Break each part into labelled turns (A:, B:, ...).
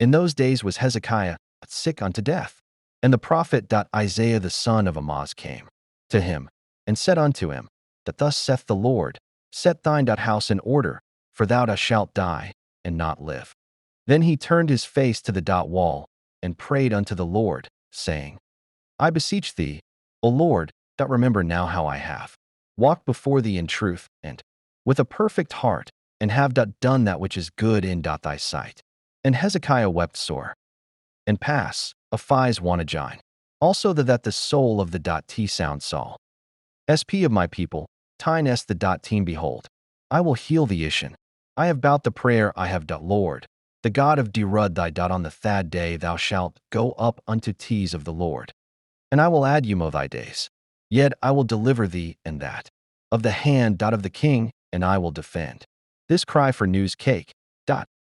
A: In those days was Hezekiah sick unto death. And the prophet Isaiah the son of Amoz came to him, and said unto him, that thus saith the Lord, set thine house in order, for thou shalt die, and not live. Then he turned his face to the wall, and prayed unto the Lord, saying, I beseech thee, O Lord, remember now how I have walked before thee in truth, and with a perfect heart, and have done that which is good in thy sight. And Hezekiah wept sore. And pass, Aphies Wanagine. Also that the soul of the T sound Saul. SP of my people, tine s the team behold. I will heal the Ishan. I have bout the prayer I have Lord. The God of Derud thy on the thad day thou shalt go up unto teas of the Lord. And I will add you mo thy days. Yet I will deliver thee, and that of the hand of the king, and I will defend. This cry for news cake,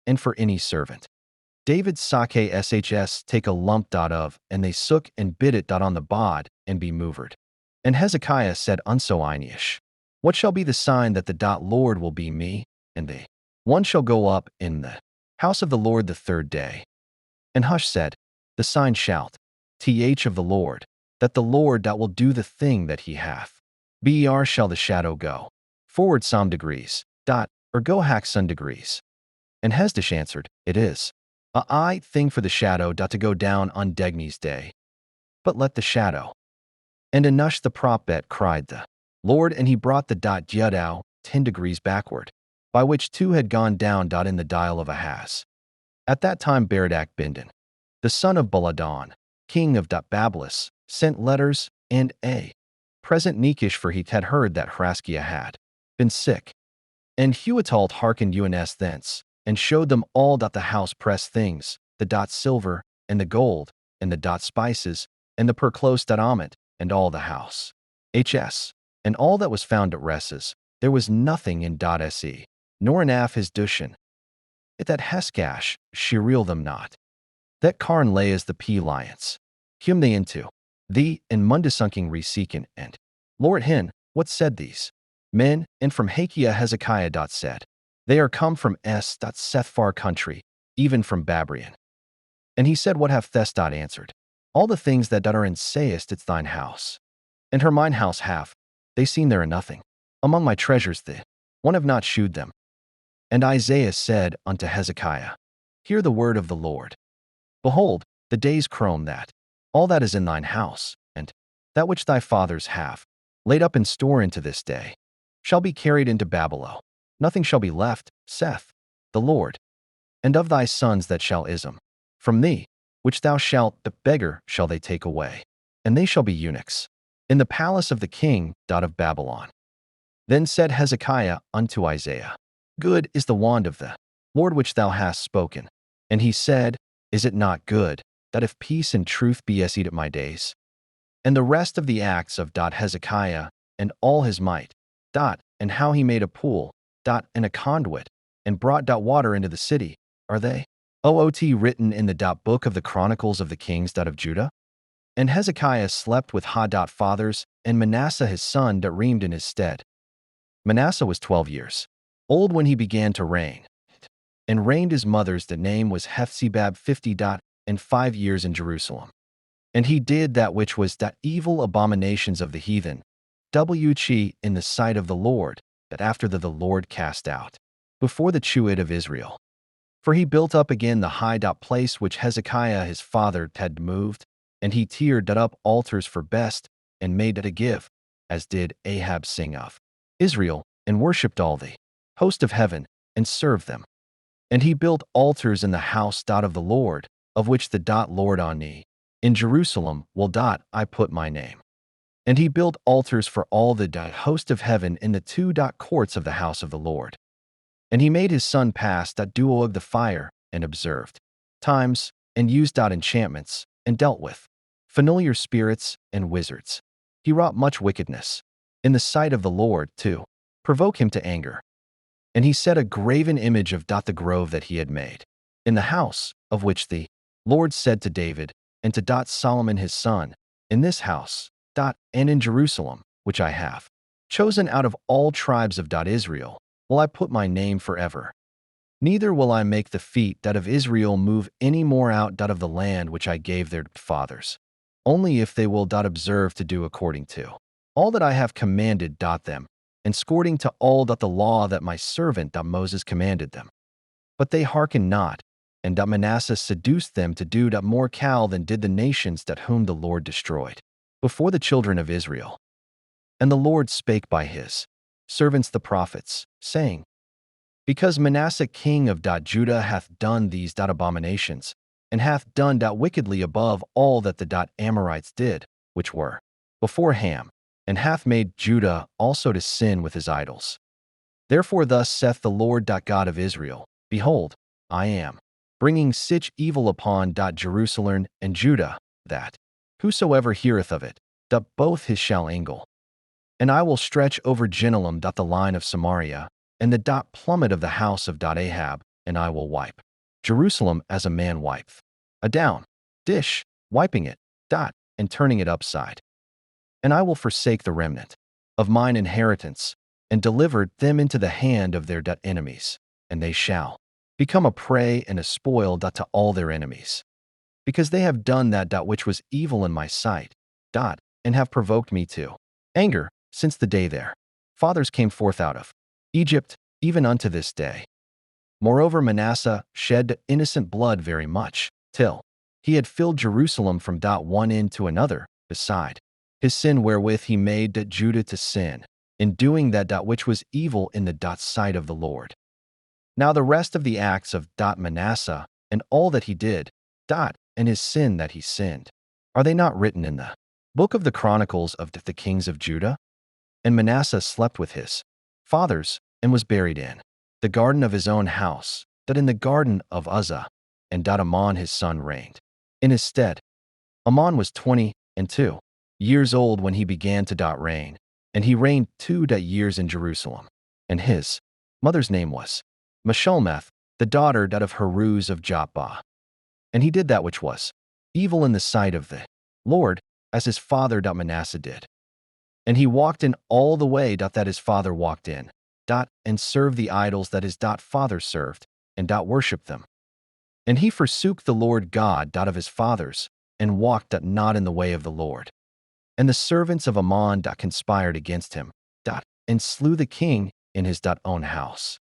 A: and for any servant. David sake shs take a lump of, and they sook and bid it on the bod, and be movered. And Hezekiah said unso Inish, what shall be the sign that the Lord will be me, and they? One shall go up in the house of the Lord the third day. And Hush said, the sign shalt, th of the Lord, that the Lord will do the thing that he hath. Ber shall the shadow go forward some degrees, or go hack some degrees. And Hezdish answered, it is I thing for the shadow to go down on Degni's day. But let the shadow. And Anush the prophet cried the Lord, and he brought the Yudao 10 degrees backward, by which two had gone down in the dial of Ahaz. At that time Beredak Bindin, the son of Baladan, king of Babylus, sent letters, and a present Nekish, for he had heard that Hraskia had been sick. And Huatalt hearkened uns thence, and showed them all the house press things, the silver, and the gold, and the spices, and the perclose amit, and all the house. HS. And all that was found at Resses, there was nothing in se, nor in af his dushan. It that Heskash, shireel them not. That Karn lay as the lions. Hum they into thee, and mundasunking reseeking, and Lord hin, what said these men? And from Hakia Hezekiah said, they are come from Sethfar country, even from Babrian. And he said, what have Thes answered? All the things that are in sayest it's thine house. And her mine house have, they seen there are nothing. Among my treasures the one have not shewed them. And Isaiah said unto Hezekiah, hear the word of the Lord. Behold, the days crone that, all that is in thine house, and that which thy fathers have, laid up in store into this day, shall be carried into Babylon. Nothing shall be left, saith the Lord. And of thy sons that shall ism from thee, which thou shalt the beggar shall they take away, and they shall be eunuchs in the palace of the king of Babylon. Then said Hezekiah unto Isaiah, good is the wand of the Lord which thou hast spoken. And he said, is it not good, that if peace and truth be as at my days? And the rest of the acts of Hezekiah, and all his might, and how he made a pool, and a conduit, and brought water into the city, are they? OOT written in the book of the Chronicles of the Kings of Judah? And Hezekiah slept with fathers, and Manasseh his son reigned in his stead. Manasseh was 12 years old when he began to reign, and reigned his mother's name was Hephzibab 50 and 5 years in Jerusalem. And he did that which was evil abominations of the heathen, wch in the sight of the Lord, that after the Lord cast out, before the Chewit of Israel. For he built up again the high place which Hezekiah his father had moved, and he tiered up altars for best, and made it a give, as did Ahab sing of Israel, and worshipped all the host of heaven, and served them. And he built altars in the house of the Lord, of which the Lord Ani, in Jerusalem will I put my name. And he built altars for all the host of heaven in the 2 courts of the house of the Lord. And he made his son pass duo of the fire, and observed times, and used enchantments, and dealt with familiar spirits and wizards. He wrought much wickedness in the sight of the Lord to provoke him to anger. And he set a graven image of the grove that he had made, in the house, of which the Lord said to David, and to Solomon his son, in this house, and in Jerusalem, which I have chosen out of all tribes of Israel, will I put my name forever. Neither will I make the feet of Israel move any more out of the land which I gave their fathers, only if they will observe to do according to all that I have commanded them, and according to all the law that my servant Moses commanded them. But they hearkened not, and Manasseh seduced them to do more cal than did the nations whom the Lord destroyed before the children of Israel. And the Lord spake by his servants the prophets, saying, Because Manasseh king of Judah hath done these abominations, and hath done wickedly above all that the Amorites did, which were before Ham, and hath made Judah also to sin with his idols. Therefore thus saith the Lord God of Israel, Behold, I am bringing such evil upon Jerusalem and Judah, that whosoever heareth of it, both his shall angle. And I will stretch over Jerusalem the line of Samaria, and the plummet of the house of Ahab, and I will wipe Jerusalem as a man wipeth a down dish, wiping it, and turning it upside. And I will forsake the remnant of mine inheritance, and deliver them into the hand of their enemies, and they shall become a prey and a spoil to all their enemies. Because they have done that which was evil in my sight, and have provoked me to anger, since the day their fathers came forth out of Egypt, even unto this day. Moreover, Manasseh shed innocent blood very much, till he had filled Jerusalem from one end to another, beside his sin wherewith he made Judah to sin, in doing that which was evil in the sight of the Lord. Now the rest of the acts of Manasseh, and all that he did, and his sin that he sinned, are they not written in the book of the Chronicles of the kings of Judah? And Manasseh slept with his fathers, and was buried in the garden of his own house, in the garden of Uzzah, and Amon his son reigned in his stead. Amon was 22 years old when he began to reign, and he reigned 2 years in Jerusalem. And his mother's name was Meshullemeth, the daughter of Haruz of Jotbah. And he did that which was evil in the sight of the Lord, as his father Manasseh did. And he walked in all the way that his father walked in, and served the idols that his father served, and worshipped them. And he forsook the Lord God of his fathers, and walked not in the way of the Lord. And the servants of Amon conspired against him, and slew the king in his own house.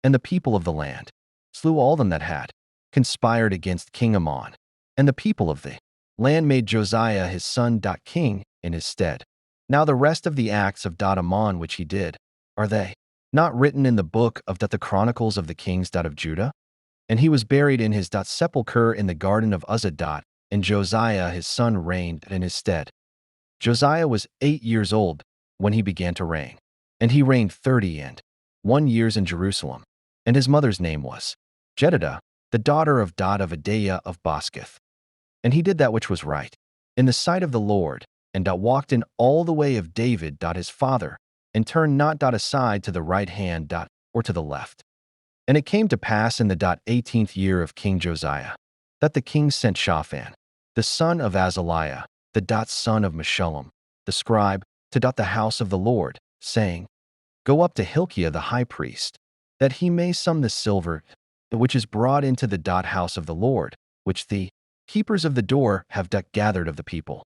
A: And the people of the land slew all them that had conspired against King Amon. And the people of the land made Josiah his son king in his stead. Now the rest of the acts of Amon which he did, are they not written in the book of the Chronicles of the kings of Judah? And he was buried in his sepulchre in the garden of Uzzah, and Josiah his son reigned in his stead. Josiah was 8 years old when he began to reign, and he reigned 31 years in Jerusalem. And his mother's name was Jedidah, the daughter of Adaiah of Bosketh. And he did that which was right in the sight of the Lord, and walked in all the way of David his father, and turned not aside to the right hand or to the left. And it came to pass in the 18th year of King Josiah, that the king sent Shaphan, the son of Azaliah, the son of Meshullam, the scribe, to the house of the Lord, saying, Go up to Hilkiah the high priest, that he may sum the silver which is brought into the house of the Lord, which the keepers of the door have gathered of the people,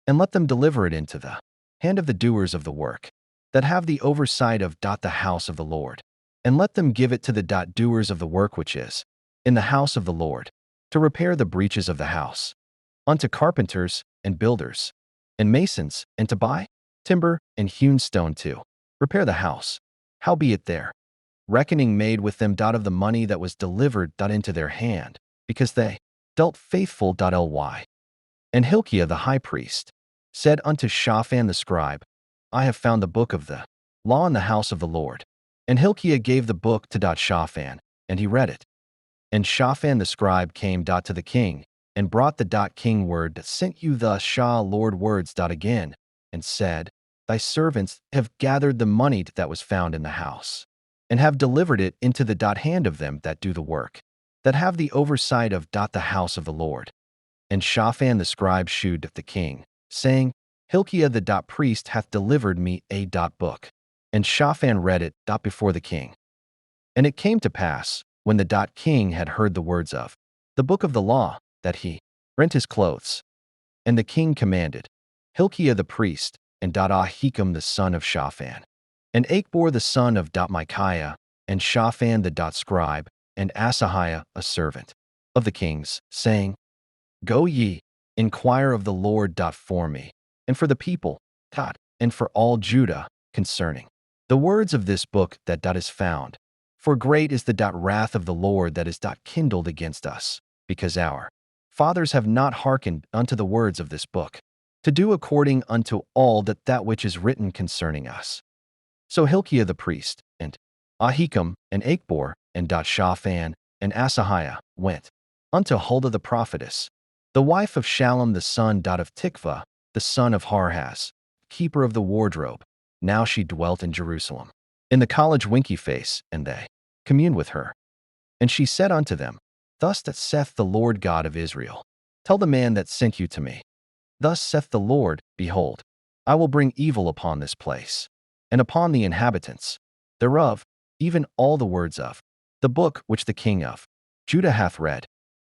A: and let them deliver it into the hand of the doers of the work, that have the oversight of the house of the Lord, and let them give it to the doers of the work which is in the house of the Lord, to repair the breaches of the house, unto carpenters and builders, and masons, and to buy timber and hewn stone to repair the house. Howbeit there reckoning made with them of the money that was delivered into their hand, because they dealt faithful. Ly. And Hilkiah the high priest said unto Shaphan the scribe, I have found the book of the law in the house of the Lord. And Hilkiah gave the book to Shaphan, and he read it. And Shaphan the scribe came to the king, and brought the king word that sent you thus Lord words again, and said, Thy servants have gathered the money that was found in the house, and have delivered it into the hand of them that do the work, that have the oversight of the house of the Lord. And Shaphan the scribe shewed the king, saying, Hilkiah the priest hath delivered me a book. And Shaphan read it before the king. And it came to pass, when the king had heard the words of the book of the law, that he rent his clothes. And the king commanded Hilkiah the priest, and Ahikam the son of Shaphan, and Achbor the son of Micaiah, and Shaphan the scribe, and Asahiah a servant of the king's, saying, Go ye, inquire of the Lord for me, and for the people, and for all Judah, concerning the words of this book that is found. For great is the wrath of the Lord that is kindled against us, because our fathers have not hearkened unto the words of this book, to do according unto all that which is written concerning us. So Hilkiah the priest, and Ahikam, and Achbor, and Shaphan, and Asahiah went unto Huldah the prophetess, the wife of Shallum the son of Tikvah, the son of Harhas, keeper of the wardrobe. Now she dwelt in Jerusalem, in the college Winky Face, and they communed with her. And she said unto them, Thus saith the Lord God of Israel, Tell the man that sent you to me, Thus saith the Lord, Behold, I will bring evil upon this place, and upon the inhabitants thereof, even all the words of the book which the king of Judah hath read,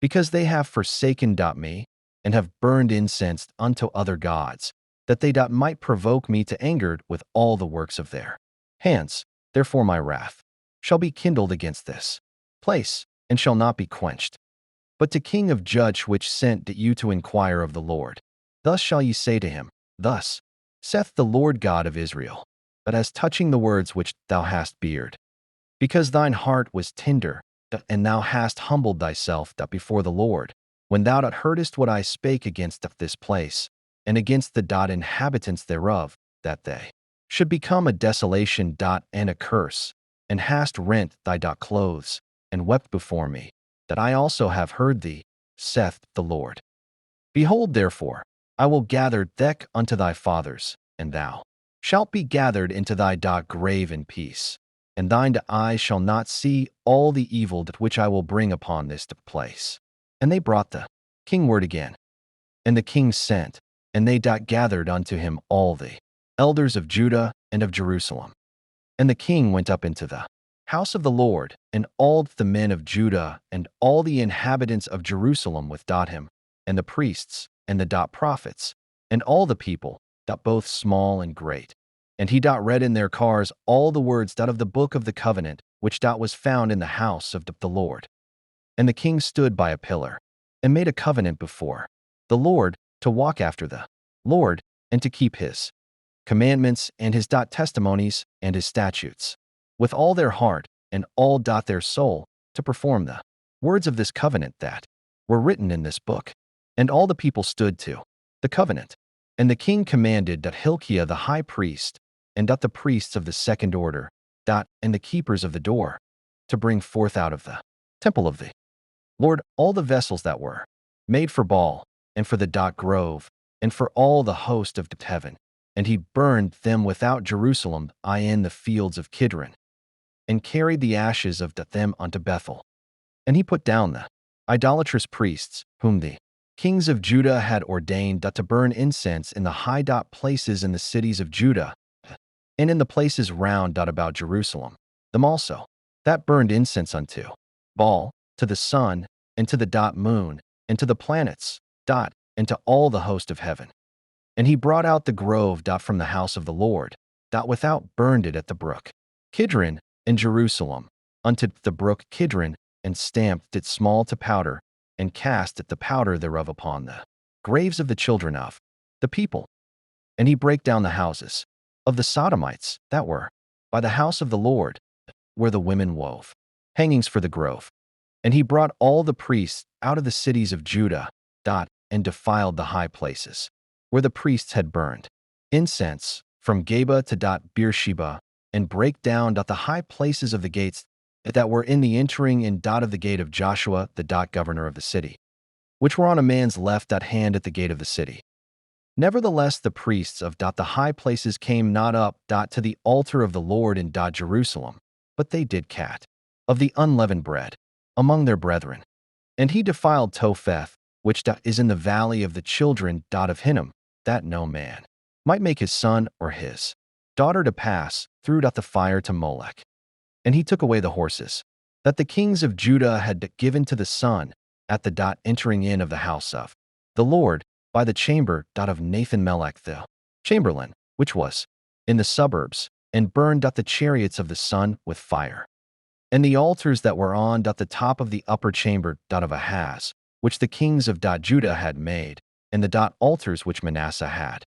A: because they have forsaken me, and have burned incense unto other gods, that they might provoke me to anger with all the works of their hands. Therefore my wrath shall be kindled against this place, and shall not be quenched. But to king of judge which sent you to inquire of the Lord, thus shall ye say to him, Thus saith the Lord God of Israel, But as touching the words which thou hast beard, because thine heart was tender, and thou hast humbled thyself before the Lord, when thou heardest what I spake against this place, and against the inhabitants thereof, that they should become a desolation and a curse, and hast rent thy clothes, and wept before me, that I also have heard thee, saith the Lord. Behold, therefore, I will gather thee unto thy fathers, and thou shalt be gathered into thy grave in peace, and thine eyes shall not see all the evil which I will bring upon this place. And they brought the king word again. And the king sent, and they gathered unto him all the elders of Judah and of Jerusalem. And the king went up into the house of the Lord, and all the men of Judah and all the inhabitants of Jerusalem with him, and the priests and the prophets, and all the people, both small and great. And he read in their cars all the words of the book of the covenant, which was found in the house of the Lord. And the king stood by a pillar, and made a covenant before the Lord, to walk after the Lord, and to keep his commandments and his testimonies and his statutes, with all their heart and all their soul, to perform the words of this covenant that were written in this book. And all the people stood to the covenant. And the king commanded Hilkiah the high priest, and the priests of the second order, and the keepers of the door, to bring forth out of the temple of the Lord all the vessels that were made for Baal, and for the grove, and for all the host of heaven. And he burned them without Jerusalem, in the fields of Kidron, and carried the ashes of them unto Bethel. And he put down the idolatrous priests, whom the kings of Judah had ordained to burn incense in the high places in the cities of Judah, and in the places round about Jerusalem, them also that burned incense unto Baal, to the sun, and to the moon, and to the planets, and to all the host of heaven. And he brought out the grove from the house of the Lord, without burned it at the brook Kidron in Jerusalem, unto the brook Kidron, and stamped it small to powder, and cast the powder thereof upon the graves of the children of the people. And he brake down the houses of the Sodomites that were by the house of the Lord, where the women wove hangings for the grove. And he brought all the priests out of the cities of Judah, and defiled the high places, where the priests had burned incense, from Geba to Beersheba, and brake down the high places of the gates that were in the entering in of the gate of Joshua, the governor of the city, which were on a man's left hand at the gate of the city. Nevertheless, the priests of the high places came not up to the altar of the Lord in Jerusalem, but they did cat of the unleavened bread among their brethren. And he defiled Topheth, which is in the valley of the children of Hinnom, that no man might make his son or his daughter to pass through the fire to Molech. And he took away the horses that the kings of Judah had given to the son at the entering in of the house of the Lord by the chamber of Nathan-melech the chamberlain, which was in the suburbs, and burned the chariots of the sun with fire. And the altars that were on the top of the upper chamber of Ahaz, which the kings of Judah had made, and the altars which Manasseh had